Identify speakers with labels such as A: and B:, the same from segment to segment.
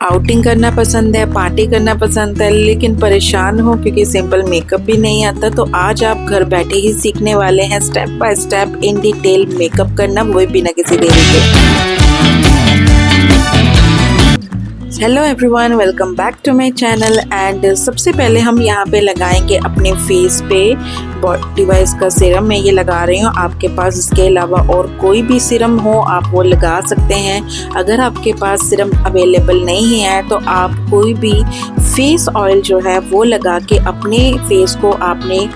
A: Outing करना पसंद है, पार्टी करना पसंद है, लेकिन परेशान हो क्योंकि सिंपल मेकअप भी नहीं आता, तो आज आप घर बैठे ही सीखने वाले हैं step by step in detail makeup करना, वो भी बिना किसी देरी के। Hello everyone, welcome back to my channel. And सबसे पहले हम यहाँ पे लगाएंगे अपने फेस पे बॉडी वाइज का सीरम। मैं ये लगा रही हूँ, आपके पास इसके अलावा और कोई भी सीरम हो आप वो लगा सकते हैं। अगर आपके पास सीरम अवेलेबल नहीं है तो आप कोई भी फेस ऑयल जो है वो लगा के अपने फेस को आपने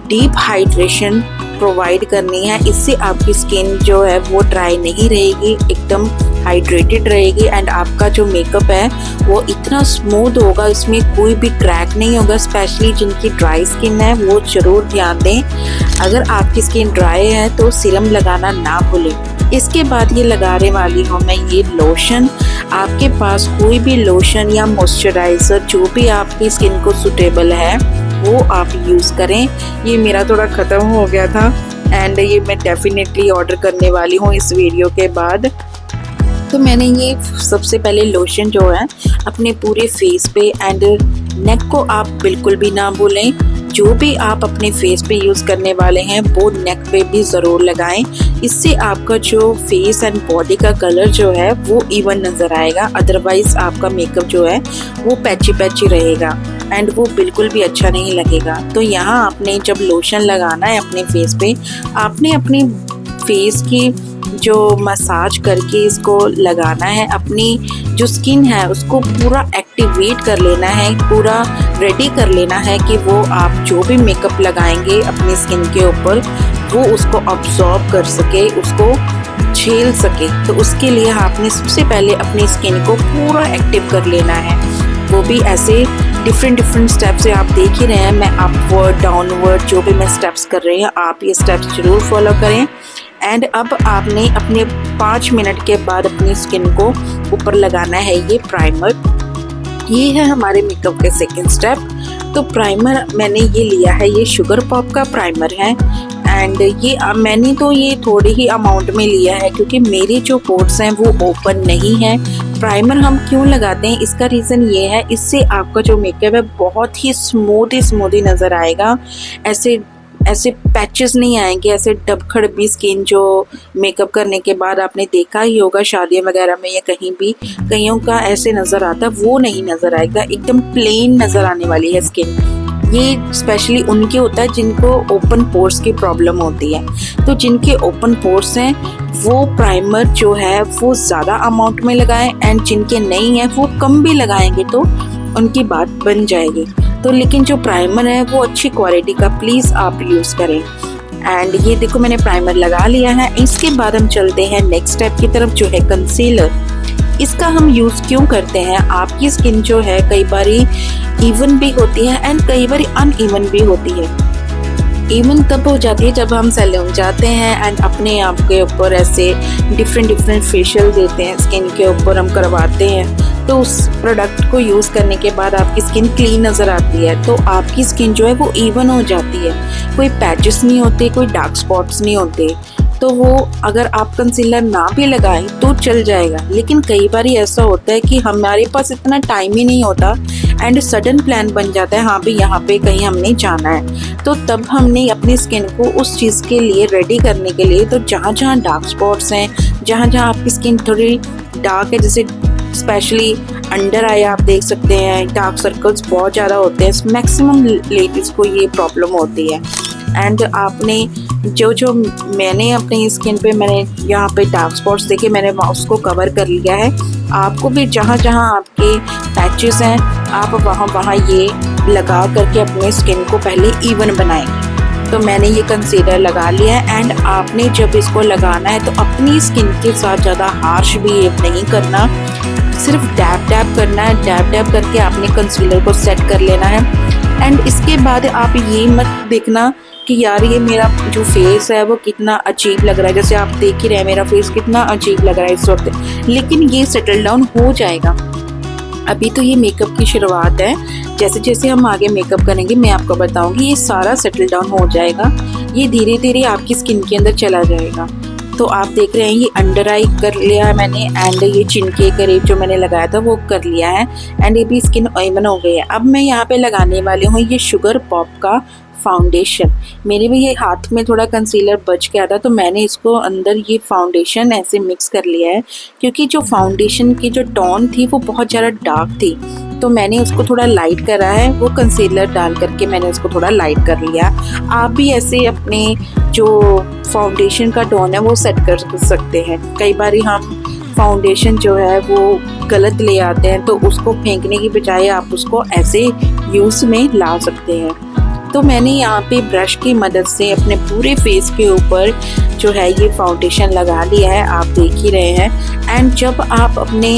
A: डीप हाइड्रेशन प्रोवाइड करनी है। इससे आपकी स्किन जो है वो ड्राई नहीं रहेगी, एकदम हाइड्रेटेड रहेगी। एंड आपका जो मेकअप है वो इतना स्मूथ होगा, इसमें कोई भी क्रैक नहीं होगा। स्पेशली जिनकी ड्राई स्किन है वो ज़रूर ध्यान दें। अगर आपकी स्किन ड्राई है तो सीरम लगाना ना भूलें। इसके बाद ये लगाने वाली हूँ मैं ये लोशन। आपके पास कोई भी लोशन या मॉइस्चराइज़र जो भी आपकी स्किन को सूटेबल है वो आप यूज़ करें। ये मेरा थोड़ा ख़त्म हो गया था एंड ये मैं डेफिनेटली ऑर्डर करने वाली हूँ इस वीडियो के बाद। तो मैंने ये सबसे पहले लोशन जो है अपने पूरे फेस पे एंड नेक को आप बिल्कुल भी ना भूलें। जो भी आप अपने फेस पे यूज़ करने वाले हैं वो नेक पे भी ज़रूर लगाएं। इससे आपका जो फेस एंड बॉडी का कलर जो है वो इवन नज़र आएगा। अदरवाइज़ आपका मेकअप जो है वो पैची पैची रहेगा एंड वो बिल्कुल भी अच्छा नहीं लगेगा। तो यहाँ आपने जब लोशन लगाना है अपने फेस पे, आपने अपने फेस की जो मसाज करके इसको लगाना है। अपनी जो स्किन है उसको पूरा एक्टिवेट कर लेना है, पूरा रेडी कर लेना है कि वो आप जो भी मेकअप लगाएंगे अपनी स्किन के ऊपर वो उसको अब्सॉर्ब कर सके, उसको झेल सके। तो उसके लिए आपने सबसे पहले अपनी स्किन को पूरा एक्टिव कर लेना है। वो भी ऐसे डिफरेंट स्टेप्स से आप देख ही रहे हैं। मैं अपवर्ड डाउनवर्ड जो भी मैं स्टेप्स कर रही हूँ आप ये स्टेप्स ज़रूर फॉलो करें। एंड अब आपने अपने 5 मिनट के बाद अपनी स्किन को ऊपर लगाना है ये प्राइमर। ये है हमारे मेकअप के सेकंड स्टेप। तो प्राइमर मैंने ये लिया है, ये शुगर पॉप का प्राइमर है एंड ये मैंने तो ये थोड़ी ही अमाउंट में लिया है क्योंकि मेरे जो पोर्स हैं वो ओपन नहीं है। प्राइमर हम क्यों लगाते हैं, इसका रीज़न ये है, इससे आपका जो मेकअप है बहुत ही स्मूथ नज़र आएगा। ऐसे पैचेस नहीं आएंगे, ऐसे डबखड़ भी स्किन जो मेकअप करने के बाद आपने देखा ही होगा शादियों वगैरह में या कहीं भी कईयों का ऐसे नज़र आता है, वो नहीं नज़र आएगा। एकदम प्लेन नज़र आने वाली है स्किन। ये स्पेशली उनके होता है जिनको ओपन पोर्स की प्रॉब्लम होती है। तो जिनके ओपन पोर्स हैं वो प्राइमर जो है वो ज़्यादा अमाउंट में लगाएं एंड जिनके नहीं है वो कम भी लगाएंगे तो उनकी बात बन जाएगी। तो लेकिन जो प्राइमर है वो अच्छी क्वालिटी का प्लीज़ आप यूज़ करें। एंड ये देखो मैंने प्राइमर लगा लिया है। इसके बाद हम चलते हैं नेक्स्ट स्टेप की तरफ जो है कंसीलर। इसका हम यूज़ क्यों करते हैं, आपकी स्किन जो है कई बारी इवन भी होती है एंड कई बारी अनइवन भी होती है। इवन तब हो जाती है जब हम सैलून जाते हैं एंड अपने आप के ऊपर ऐसे डिफरेंट फेशियल देते हैं, स्किन के ऊपर हम करवाते हैं। तो उस प्रोडक्ट को यूज़ करने के बाद आपकी स्किन क्लीन नज़र आती है, तो आपकी स्किन जो है वो इवन हो जाती है। कोई पैचेस नहीं होते, कोई डार्क स्पॉट्स नहीं होते। तो वो अगर आप कंसीलर ना भी लगाएं तो चल जाएगा। लेकिन कई बार ऐसा होता है कि हमारे पास इतना टाइम ही नहीं होता एंड सडन प्लान बन जाता है, हाँ भी यहाँ पे कहीं हमने जाना है। तो तब हमने अपनी स्किन को उस चीज़ के लिए रेडी करने के लिए, तो जहाँ डार्क स्पॉट्स हैं, जहाँ आपकी स्किन थोड़ी डार्क है, जैसे स्पेशली अंडर आई आप देख सकते हैं, डार्क सर्कल्स बहुत ज़्यादा होते हैं, मैक्सिमम लेडीज़ को ये प्रॉब्लम होती है। एंड आपने जो मैंने अपनी स्किन पे मैंने यहाँ पे डार्क स्पॉट्स देखे, मैंने उसको कवर कर लिया है। आपको भी जहाँ आपके पैचेस हैं आप वहाँ ये लगा करके अपने स्किन को पहले इवन बनाएंगे। तो मैंने ये कंसीलर लगा लिया है एंड आपने जब इसको लगाना है तो अपनी स्किन के साथ ज़्यादा हार्श बिहेव नहीं करना, सिर्फ डैब करना है। डैब करके आपने कंसीलर को सेट कर लेना है। एंड इसके बाद आप ये मत देखना कि यार ये मेरा जो फेस है वो कितना अजीब लग रहा है, जैसे आप देख ही रहे हैं मेरा फेस कितना अजीब लग रहा है इस वक्त, लेकिन ये सेटल डाउन हो जाएगा। अभी तो ये मेकअप की शुरुआत है, जैसे जैसे हम आगे मेकअप करेंगे मैं आपको बताऊंगी ये सारा सेटल डाउन हो जाएगा, ये धीरे धीरे आपकी स्किन के अंदर चला जाएगा। तो आप देख रहे हैं ये अंडर आई कर लिया है मैंने, एंड ये चिन के करीब जो मैंने लगाया था वो कर लिया है, एंड ये भी स्किन ऑयमन हो गई है। अब मैं यहाँ पे लगाने वाली हूँ ये शुगर पॉप का फाउंडेशन। मेरे भी ये हाथ में थोड़ा कंसीलर बच गया था, तो मैंने इसको अंदर ये फाउंडेशन ऐसे मिक्स कर लिया है, क्योंकि जो फाउंडेशन की जो टोन थी वो बहुत ज़्यादा डार्क थी, तो मैंने उसको थोड़ा लाइट करा है। वो कंसीलर डाल करके मैंने उसको थोड़ा लाइट कर लिया। आप भी ऐसे अपने जो फाउंडेशन का टोन है वो सेट कर सकते हैं। कई बार हम फाउंडेशन जो है वो गलत ले आते हैं, तो उसको फेंकने की बजाय आप उसको ऐसे यूज़ में ला सकते हैं। तो मैंने यहाँ पे ब्रश की मदद से अपने पूरे फेस के ऊपर जो है ये फाउंडेशन लगा लिया है, आप देख ही रहे हैं। एंड जब आप अपने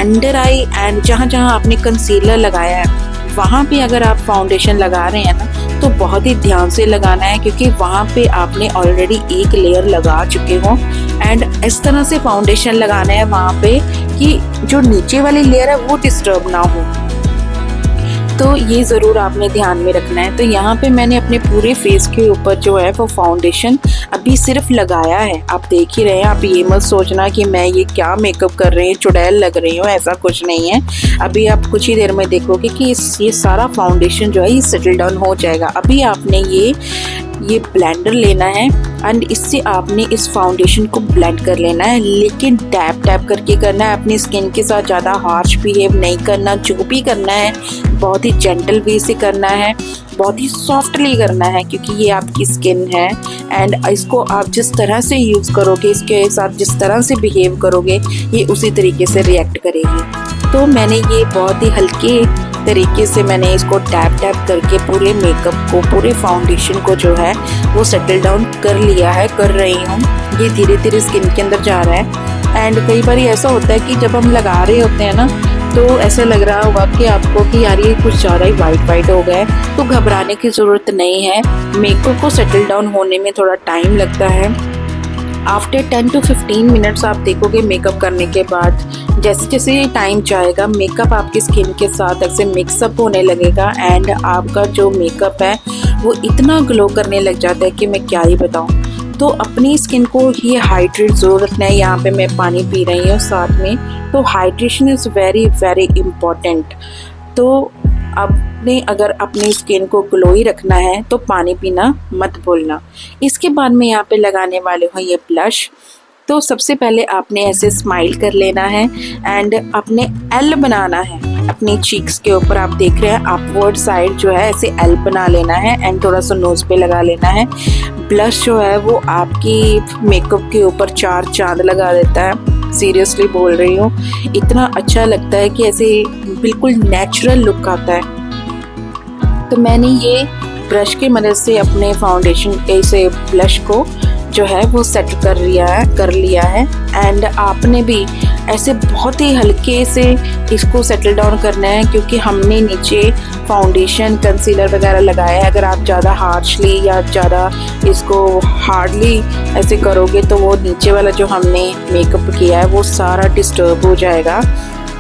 A: अंडर आई एंड जहाँ जहाँ आपने कंसीलर लगाया है वहाँ पे अगर आप फाउंडेशन लगा रहे हैं ना, तो बहुत ही ध्यान से लगाना है, क्योंकि वहाँ पे आपने ऑलरेडी एक लेयर लगा चुके हो। एंड इस तरह से फाउंडेशन लगाना है वहाँ पे कि जो नीचे वाली लेयर है वो डिस्टर्ब ना हो, तो ये ज़रूर आपने ध्यान में रखना है। तो यहाँ पे मैंने अपने पूरे फेस के ऊपर जो है वो फाउंडेशन अभी सिर्फ लगाया है, आप देख ही रहे हैं। आप ये मत सोचना कि मैं ये क्या मेकअप कर रही हूँ, चुड़ैल लग रही हूँ, ऐसा कुछ नहीं है। अभी आप कुछ ही देर में देखोगे कि ये सारा फाउंडेशन जो है ये सेटल डाउन हो जाएगा। अभी आपने ये ब्लेंडर लेना है एंड इससे आपने इस फाउंडेशन को ब्लेंड कर लेना है, लेकिन टैप टैप करके करना है। अपनी स्किन के साथ ज़्यादा हार्श बिहेव नहीं करना, जो भी करना है बहुत ही जेंटल वे से करना है, बहुत ही सॉफ्टली करना है, क्योंकि ये आपकी स्किन है। एंड इसको आप जिस तरह से यूज़ करोगे, इसके साथ जिस तरह से बिहेव करोगे, ये उसी तरीके से रिएक्ट करेगी। तो मैंने ये बहुत ही हल्के तरीके से मैंने इसको टैप टैप करके पूरे मेकअप को, पूरे फाउंडेशन को जो है वो सेटल डाउन कर लिया है, कर रही हूँ। ये धीरे धीरे स्किन के अंदर जा रहा है। एंड कई बार ऐसा होता है कि जब हम लगा रहे होते हैं ना, तो ऐसा लग रहा होगा कि आपको कि यार ये कुछ ज़्यादा ही वाइट हो गया है, तो घबराने की ज़रूरत नहीं है। मेकअप को सेटल डाउन होने में थोड़ा टाइम लगता है। आफ्टर 10 to 15 मिनट्स आप देखोगे मेकअप करने के बाद, जैसे जैसे टाइम जाएगा मेकअप आपकी स्किन के साथ ऐसे मिक्सअप होने लगेगा, एंड आपका जो मेकअप है वो इतना ग्लो करने लग जाता है कि मैं क्या ही बताऊँ। तो अपनी स्किन को ये हाइड्रेट ज़रूर रखना है। यहाँ पे मैं पानी पी रही हूँ साथ में, तो hydration is very very important. तो आपने अगर अपनी स्किन को ग्लोई रखना है तो पानी पीना मत भूलना। इसके बाद में यहाँ पे लगाने वाले हूँ ये ब्लश। तो सबसे पहले आपने ऐसे स्माइल कर लेना है एंड अपने एल बनाना है अपनी चीक्स के ऊपर। आप देख रहे हैं अपवर्ड साइड जो है ऐसे एल बना लेना है एंड थोड़ा सा नोज़ पे लगा लेना है। ब्लश जो है वो आपकी मेकअप के ऊपर 4 चांद लगा देता है, सीरियसली बोल रही हूँ। इतना अच्छा लगता है कि ऐसे बिल्कुल नेचुरल लुक आता है। तो मैंने ये ब्रश की मदद से अपने फाउंडेशन के से ब्लश को जो है वो सेट कर लिया है एंड आपने भी ऐसे बहुत ही हल्के से इसको सेटल डाउन करना है, क्योंकि हमने नीचे फाउंडेशन कंसीलर वगैरह लगाया है। अगर आप ज़्यादा हार्शली या ज़्यादा इसको हार्डली ऐसे करोगे तो वो नीचे वाला जो हमने मेकअप किया है वो सारा डिस्टर्ब हो जाएगा,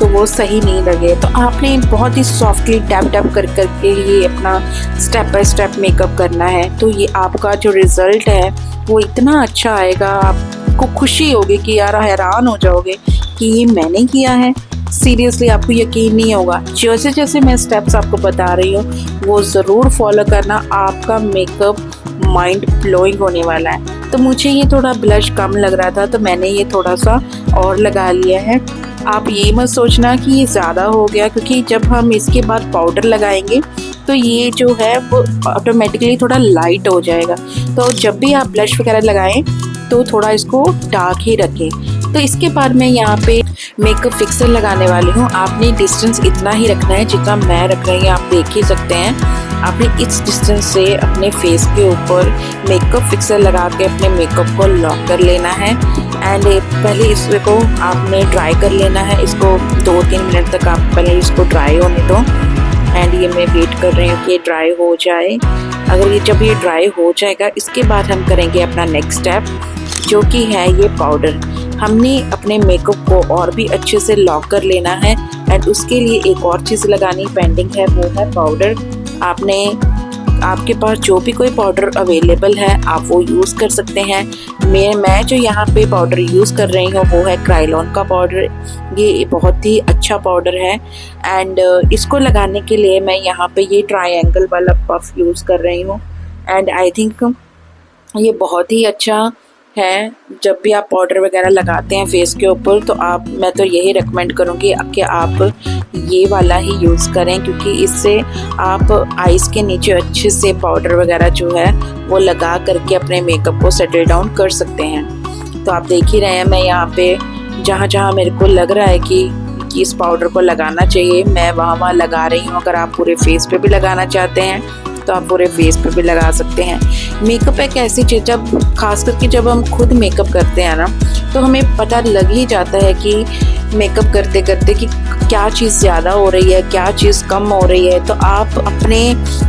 A: तो वो सही नहीं लगे। तो आपने बहुत ही सॉफ्टली टैप टैप कर करके ये अपना स्टेप बाय स्टेप मेकअप करना है। तो ये आपका जो रिज़ल्ट है वो इतना अच्छा आएगा, आपको खुशी होगी कि यार हैरान हो जाओगे कि ये मैंने किया है। सीरियसली आपको यकीन नहीं होगा। जैसे जैसे मैं स्टेप्स आपको बता रही हूँ वो ज़रूर फॉलो करना, आपका मेकअप माइंड ब्लोइंग होने वाला है। तो मुझे ये थोड़ा ब्लश कम लग रहा था तो मैंने ये थोड़ा सा और लगा लिया है। आप ये मत सोचना कि ये ज़्यादा हो गया, क्योंकि जब हम इसके बाद पाउडर लगाएंगे तो ये जो है वो ऑटोमेटिकली थोड़ा लाइट हो जाएगा। तो जब भी आप ब्लश वगैरह लगाएं तो थोड़ा इसको डार्क ही रखें। तो इसके बाद मैं यहाँ पे मेकअप फिक्सर लगाने वाली हूँ। आपने डिस्टेंस इतना ही रखना है जितना मैं रख रही हूँ, आप देख ही सकते हैं। आपने इस डिस्टेंस से अपने फेस के ऊपर मेकअप फिक्सर लगा के अपने मेकअप को लॉक कर लेना है एंड पहले इसको आपने ड्राई कर लेना है। इसको 2-3 मिनट तक आप पहले इसको ड्राई होने दो एंड ये मैं वेट कर रही हूँ कि ये ड्राई हो जाए। जब ये ड्राई हो जाएगा इसके बाद हम करेंगे अपना नेक्स्ट स्टेप, जो कि है ये पाउडर। हमने अपने मेकअप को और भी अच्छे से लॉक कर लेना है एंड उसके लिए एक और चीज़ लगानी पेंडिंग है, वो है पाउडर। आपने आपके पास जो भी कोई पाउडर अवेलेबल है आप वो यूज़ कर सकते हैं। मैं जो यहाँ पे पाउडर यूज़ कर रही हूँ वो है क्रायोलॉन का पाउडर। ये बहुत ही अच्छा पाउडर है एंड इसको लगाने के लिए मैं यहाँ पे ये ट्रायंगल वाला पफ यूज़ कर रही हूँ एंड आई थिंक ये बहुत ही अच्छा है। जब भी आप पाउडर वगैरह लगाते हैं फेस के ऊपर तो मैं तो यही रिकमेंड करूँगी कि आप ये वाला ही यूज़ करें, क्योंकि इससे आप आइज़ के नीचे अच्छे से पाउडर वगैरह जो है वो लगा करके अपने मेकअप को सेटल डाउन कर सकते हैं। तो आप देख ही रहे हैं मैं यहाँ पे जहाँ जहाँ मेरे को लग रहा है कि इस पाउडर को लगाना चाहिए मैं वहाँ लगा रही हूँ। अगर आप पूरे फेस पे भी लगाना चाहते हैं तो आप पूरे फेस पे भी लगा सकते हैं। मेकअप एक ऐसी चीज़, जब खास करके जब हम खुद मेकअप करते हैं ना तो हमें पता लग ही जाता है कि मेकअप करते करते कि क्या चीज़ ज़्यादा हो रही है, क्या चीज़ कम हो रही है। तो आप अपने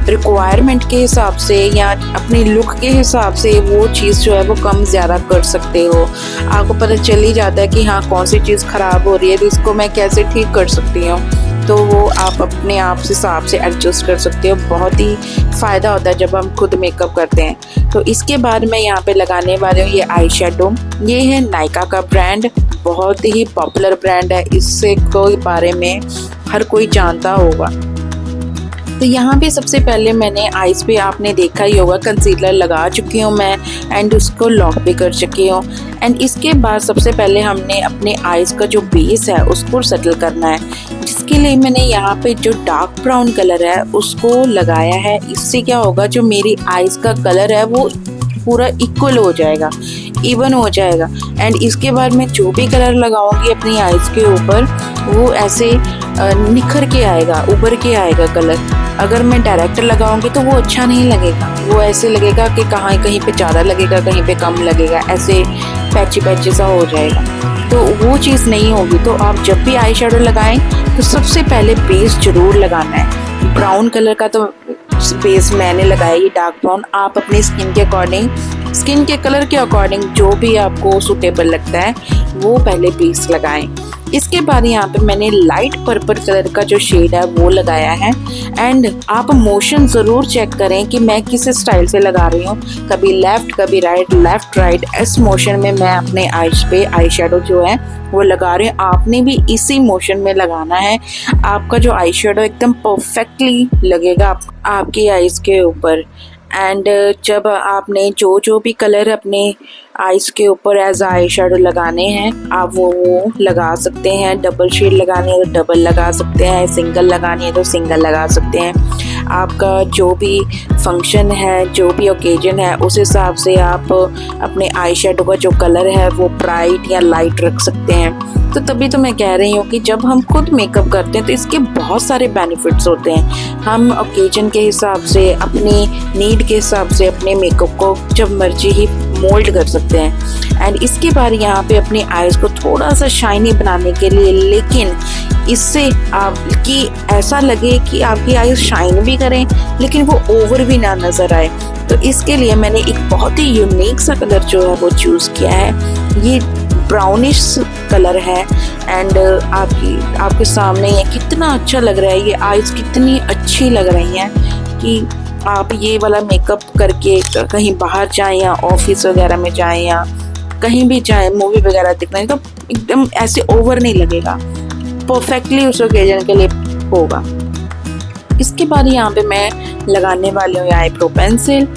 A: रिक्वायरमेंट के हिसाब से या अपने लुक के हिसाब से वो चीज़ जो है वो कम ज़्यादा कर सकते हो। आपको पता चल ही जाता है कि हाँ कौन सी चीज़ ख़राब हो रही है तो इसको मैं कैसे ठीक कर सकती हूँ। तो वो आप अपने आप से हिसाब से एडजस्ट कर सकते हो। बहुत ही फ़ायदा होता है जब हम खुद मेकअप करते हैं। तो इसके बाद मैं यहाँ पे लगाने वाली हूँ ये आई शेडो। ये है नायका का ब्रांड, बहुत ही पॉपुलर ब्रांड है, इससे कोई बारे में हर कोई जानता होगा। तो यहाँ पे सबसे पहले मैंने आइज़ पे आपने देखा ही होगा कंसीलर लगा चुकी हूँ मैं एंड उसको लॉक भी कर चुकी हूँ। एंड इसके बाद सबसे पहले हमने अपने आइज़ का जो बेस है उसको सेटल करना है, जिसके लिए मैंने यहाँ पे जो डार्क ब्राउन कलर है उसको लगाया है। इससे क्या होगा, जो मेरी आइज़ का कलर है वो पूरा इक्वल हो जाएगा, इवन हो जाएगा। एंड इसके बाद मैं जो भी कलर लगाऊंगी अपनी आइज़ के ऊपर वो ऐसे निखर के आएगा, उभर के आएगा कलर। अगर मैं डायरेक्ट लगाऊंगी तो वो अच्छा नहीं लगेगा, वो ऐसे लगेगा कि कहीं पे ज़्यादा लगेगा कहीं पे कम लगेगा, ऐसे पैची पैची सा हो जाएगा, तो वो चीज़ नहीं होगी। तो आप जब भी आई शेडो लगाएं तो सबसे पहले बेस ज़रूर लगाना है। ब्राउन कलर का तो बेस मैंने लगाया ये डार्क ब्राउन। आप अपनी स्किन के अकॉर्डिंग, स्किन के कलर के अकॉर्डिंग जो भी आपको सूटेबल लगता है वो पहले बेस लगाएं। इसके बाद यहाँ पे मैंने लाइट पर्पल कलर का जो शेड है वो लगाया है। एंड आप मोशन ज़रूर चेक करें कि मैं किस स्टाइल से लगा रही हूँ, कभी लेफ़्ट कभी राइट, लेफ़्ट राइट, इस मोशन में मैं अपने आइज़ पे आई शेडो जो है वो लगा रही हूँ। आपने भी इसी मोशन में लगाना है, आपका जो आई शेडो एकदम परफेक्टली लगेगा आपकी आइज़ के ऊपर। एंड जब आपने जो भी कलर अपने आइज़ के ऊपर एज आई शेडो लगाने हैं आप वो लगा सकते हैं। डबल शेड लगानी है तो डबल लगा सकते हैं, सिंगल लगानी है तो सिंगल लगा सकते हैं। आपका जो भी फंक्शन है, जो भी ओकेजन है, उस हिसाब से आप अपने आई शेडो का जो कलर है वो ब्राइट या लाइट रख सकते हैं। तो तभी तो मैं कह रही हूँ कि जब हम खुद मेकअप करते हैं तो इसके बहुत सारे बेनिफिट्स होते हैं। हम ओकेजन के हिसाब से, अपनी नीड के हिसाब से अपने मेकअप को जब मर्जी ही मोल्ड कर सकते हैं। एंड इसके बाद यहाँ पे अपनी आइज़ को थोड़ा सा शाइनी बनाने के लिए, लेकिन इससे आपकी ऐसा लगे कि आपकी आइज़ शाइन भी करें लेकिन वो ओवर भी ना नज़र आए, तो इसके लिए मैंने एक बहुत ही यूनिक सा कलर जो है वो चूज़ किया है। ये ब्राउनिश कलर है एंड आपके सामने ये कितना अच्छा लग रहा है। ये आइज़ कितनी अच्छी लग रही हैं कि आप ये वाला मेकअप करके कहीं बाहर जाएं या ऑफिस वगैरह में जाएं या कहीं भी जाएं, मूवी वगैरह देखना है तो एकदम ऐसे ओवर नहीं लगेगा, परफेक्टली उस ओकेजन के लिए होगा। इसके बाद यहाँ पे मैं लगाने वाली हूँ आईब्रो पेंसिल।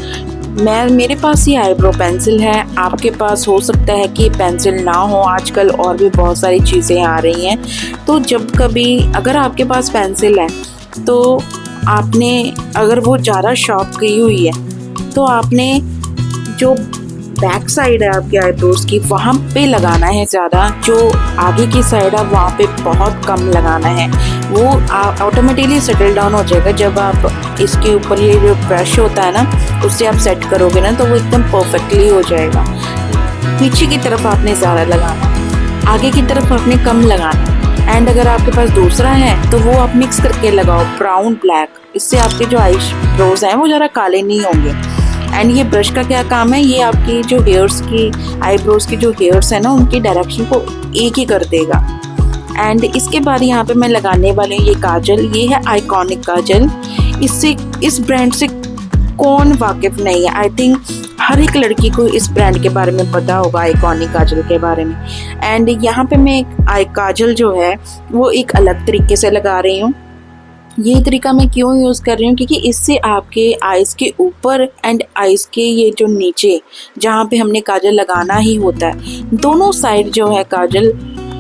A: मेरे पास ये आईब्रो पेंसिल है, आपके पास हो सकता है कि पेंसिल ना हो, आजकल और भी बहुत सारी चीज़ें आ रही हैं। तो जब कभी अगर आपके पास पेंसिल है तो आपने, अगर वो ज़्यादा शार्प की हुई है तो आपने जो बैक साइड है आपके आईब्रोज की वहाँ पे लगाना है ज़्यादा, जो आगे की साइड है वहाँ पे बहुत कम लगाना है। वो ऑटोमेटिकली सेटल डाउन हो जाएगा जब आप इसके ऊपर ये जो ब्रश होता है ना उससे आप सेट करोगे ना तो वो एकदम परफेक्टली हो जाएगा। पीछे की तरफ आपने ज़्यादा लगाना, आगे की तरफ आपने कम लगाना। एंड अगर आपके पास दूसरा है तो वो आप मिक्स करके लगाओ, ब्राउन ब्लैक, इससे आपके जो आईब्रोज हैं वो ज़रा काले नहीं होंगे। एंड ये ब्रश का क्या काम है, ये आपकी जो हेयर्स की, आईब्रोज की जो हेयर्स है ना उनकी डायरेक्शन को एक ही कर देगा। एंड इसके बाद यहाँ पे मैं लगाने वाली हूँ ये काजल। ये है आइकॉनिक काजल, इससे, इस ब्रांड से कौन वाकिफ़ नहीं है। आई थिंक हर एक लड़की को इस ब्रांड के बारे में पता होगा, आइकॉनिक काजल के बारे में। एंड यहाँ पे मैं काजल जो है वो एक अलग तरीके से लगा रही हूँ। ये तरीका मैं क्यों यूज़ कर रही हूँ, क्योंकि इससे आपके आइज़ के ऊपर एंड आइज़ के ये जो नीचे जहाँ पे हमने काजल लगाना ही होता है, दोनों साइड जो है काजल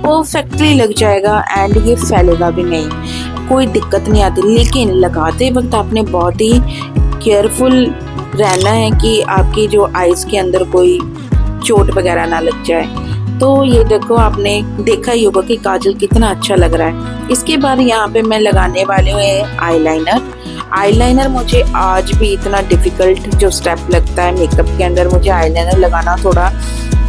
A: परफेक्टली लग जाएगा एंड ये फैलेगा भी नहीं, कोई दिक्कत नहीं आती। लेकिन लगाते वक्त आपने बहुत ही केयरफुल रहना है कि आपकी जो आइज़ के अंदर कोई चोट वगैरह ना लग जाए। तो ये देखो, आपने देखा ही होगा कि काजल कितना अच्छा लग रहा है। इसके बाद यहाँ पे मैं लगाने वाली हूँ आईलाइनर। आईलाइनर मुझे आज भी इतना डिफ़िकल्ट जो स्टेप लगता है मेकअप के अंदर, मुझे आईलाइनर लगाना थोड़ा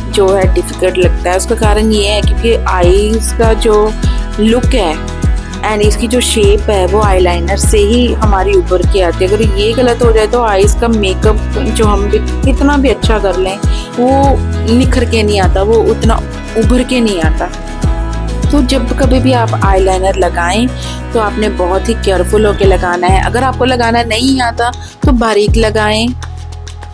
A: जो है डिफ़िकल्ट लगता है। उसका कारण ये है क्योंकि आईज़ का जो लुक है एंड इसकी जो शेप है वो आईलाइनर से ही हमारी ऊपर की आती है। अगर ये गलत हो जाए तो आईज़ का मेकअप जो हम भी कितना भी अच्छा कर लें वो निखर के नहीं आता, वो उतना उभर के नहीं आता। तो जब कभी भी आप आईलाइनर लगाएं तो आपने बहुत ही केयरफुल होकर लगाना है। अगर आपको लगाना नहीं आता तो बारीक लगाएं।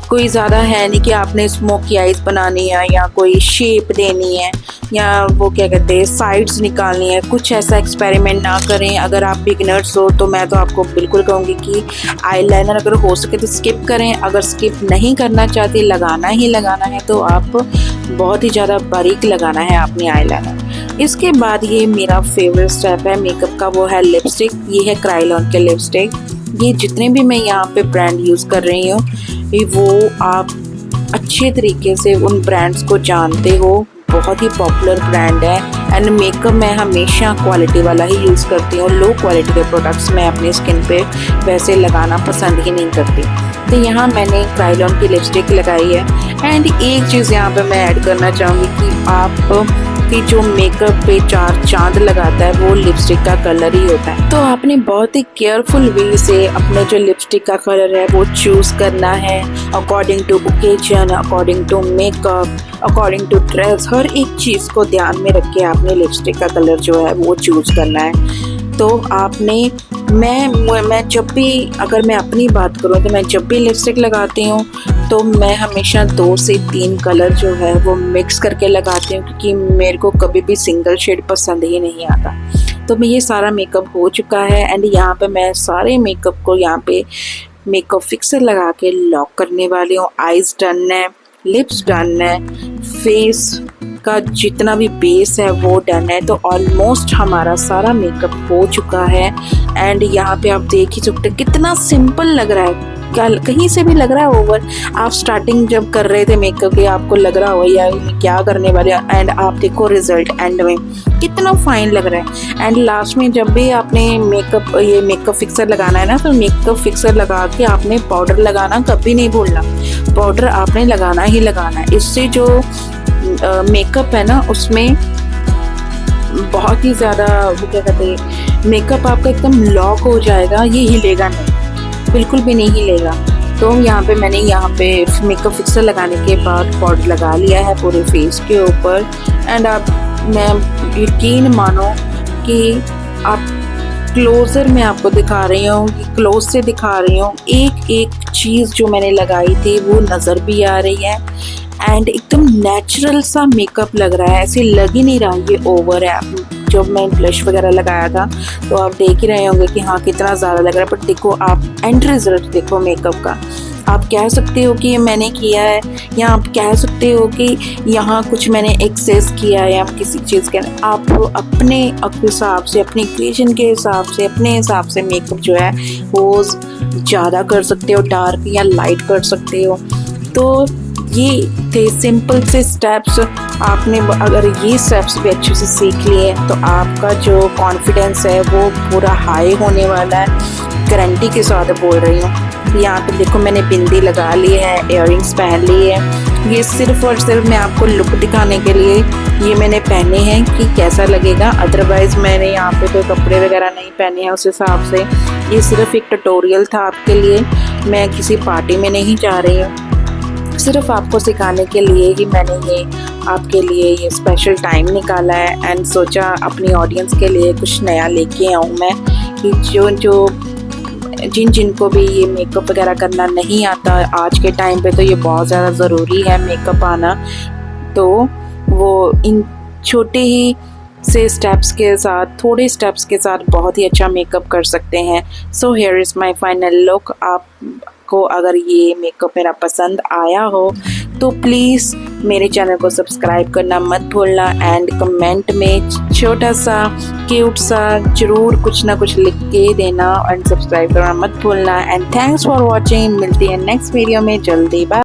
A: कोई ज़्यादा है नहीं कि आपने स्मोकी आइज़ बनानी है या कोई शेप देनी है या वो क्या कहते हैं साइड्स निकालनी है। कुछ ऐसा एक्सपेरिमेंट ना करें। अगर आप बिगिनर्स हो तो मैं तो आपको बिल्कुल कहूँगी कि आईलाइनर अगर हो सके तो स्किप करें। अगर स्किप नहीं करना चाहते, लगाना ही लगाना है, तो आप बहुत ही ज़्यादा बारीक लगाना है अपनी आईलाइनर। इसके बाद ये मेरा फेवरेट स्टेप है मेकअप का, वो है लिपस्टिक। ये है क्रायोन के लिपस्टिक। ये जितने भी मैं यहाँ पे ब्रांड यूज़ कर रही हूँ वो आप अच्छे तरीके से उन ब्रांड्स को जानते हो। बहुत ही पॉपुलर ब्रांड है एंड मेकअप मैं हमेशा क्वालिटी वाला ही यूज़ करती हूँ। लो क्वालिटी के प्रोडक्ट्स मैं अपनी स्किन पे वैसे लगाना पसंद ही नहीं करती। तो यहाँ मैंने क्रायोन की लिपस्टिक लगाई है। एंड एक चीज़ यहाँ पे मैं ऐड करना चाहूँगी कि आप कि जो मेकअप पे चार चांद लगाता है वो लिपस्टिक का कलर ही होता है। तो आपने बहुत ही केयरफुल वे से अपने जो लिपस्टिक का कलर है वो चूज़ करना है according to occasion, according to makeup, according to dress. हर एक चीज़ को ध्यान में रख के आपने लिपस्टिक का कलर जो है वो चूज़ करना है। तो आपने मैं जब भी, अगर मैं अपनी बात करूँ तो मैं जब भी लिपस्टिक लगाती हूँ तो मैं हमेशा 2 से 3 कलर जो है वो मिक्स करके लगाती हूँ, क्योंकि मेरे को कभी भी सिंगल शेड पसंद ही नहीं आता। तो मैं ये सारा मेकअप हो चुका है एंड यहाँ पे मैं सारे मेकअप को यहाँ पे मेकअप फिक्सर लगा के लॉक करने वाली हूँ। आइज़ डन है, लिप्स डन है, फेस का जितना भी बेस है वो डन है। तो ऑलमोस्ट हमारा सारा मेकअप हो चुका है एंड यहाँ पे आप देख ही सकते कितना सिंपल लग रहा है। कहीं से भी लग रहा है ओवर। आप स्टार्टिंग जब कर रहे थे मेकअप के आपको लग रहा हो यार क्या करने वाले, एंड आप देखो रिजल्ट एंड में कितना फाइन लग रहा है। एंड लास्ट में जब भी आपने ये मेकअप फिक्सर लगाना है ना, तो मेकअप फिक्सर लगा के आपने पाउडर लगाना कभी नहीं भूलना। पाउडर आपने लगाना ही लगाना है। इससे जो मेकअप है ना उसमें बहुत ही ज़्यादा वो क्या कहते हैं मेकअप आपका एकदम लॉक हो जाएगा, ये हिलेगा नहीं, बिल्कुल भी नहीं हिलेगा। तो मैंने मेकअप फिक्सर लगाने के बाद पाउडर लगा लिया है पूरे फेस के ऊपर। एंड मैं यकीन मानो कि आप क्लोज़र में आपको दिखा रही हूँ, क्लोज से दिखा रही हूँ। एक एक चीज़ जो मैंने लगाई थी वो नज़र भी आ रही है एंड एकदम नेचुरल सा मेकअप लग रहा है। ऐसे लग ही नहीं रहा ये ओवर है। जब मैं ब्लश वगैरह लगाया था तो आप देख ही रहे होंगे कि हाँ कितना ज़्यादा लग रहा है। बट देखो आप एंड रिजल्ट देखो मेकअप का। आप कह सकते हो कि ये मैंने किया है, या आप कह सकते हो कि यहाँ कुछ मैंने एक्सेस किया है या किसी चीज़ के। आप अपने हिसाब से, अपने क्रिएशन के हिसाब से, अपने हिसाब से मेकअप जो है वो ज़्यादा कर सकते हो, डार्क या लाइट कर सकते हो। तो ये थे सिंपल से स्टेप्स। आपने अगर ये स्टेप्स भी अच्छे से सीख लिए तो आपका जो कॉन्फिडेंस है वो पूरा हाई होने वाला है। गारंटी के साथ बोल रही हूँ। यहाँ पे देखो मैंने बिंदी लगा ली है, इयररिंग्स पहन ली है। ये सिर्फ और सिर्फ मैं आपको लुक दिखाने के लिए ये मैंने पहने हैं कि कैसा लगेगा। अदरवाइज़ मैंने यहाँ पे कोई कपड़े वगैरह नहीं पहने हैं उस हिसाब से। ये सिर्फ एक ट्यूटोरियल था आपके लिए। मैं किसी पार्टी में नहीं जा रही हूँ, सिर्फ आपको सिखाने के लिए ही मैंने ये आपके लिए ये स्पेशल टाइम निकाला है। एंड सोचा अपनी ऑडियंस के लिए कुछ नया लेके आऊँ मैं, कि जो जिनको भी ये मेकअप वगैरह करना नहीं आता, आज के टाइम पे तो ये बहुत ज़्यादा ज़रूरी है मेकअप आना, तो वो इन छोटे ही से स्टेप्स के साथ, थोड़े स्टेप्स के साथ बहुत ही अच्छा मेकअप कर सकते हैं। So here is my final look. आपको अगर ये मेकअप मेरा पसंद आया हो तो प्लीज़ मेरे चैनल को सब्सक्राइब करना मत भूलना एंड कमेंट में छोटा सा क्यूट सा ज़रूर कुछ ना कुछ लिख के देना एंड सब्सक्राइब करना मत भूलना। And thanks for watching. मिलती है नेक्स्ट वीडियो में जल्दी। बाय।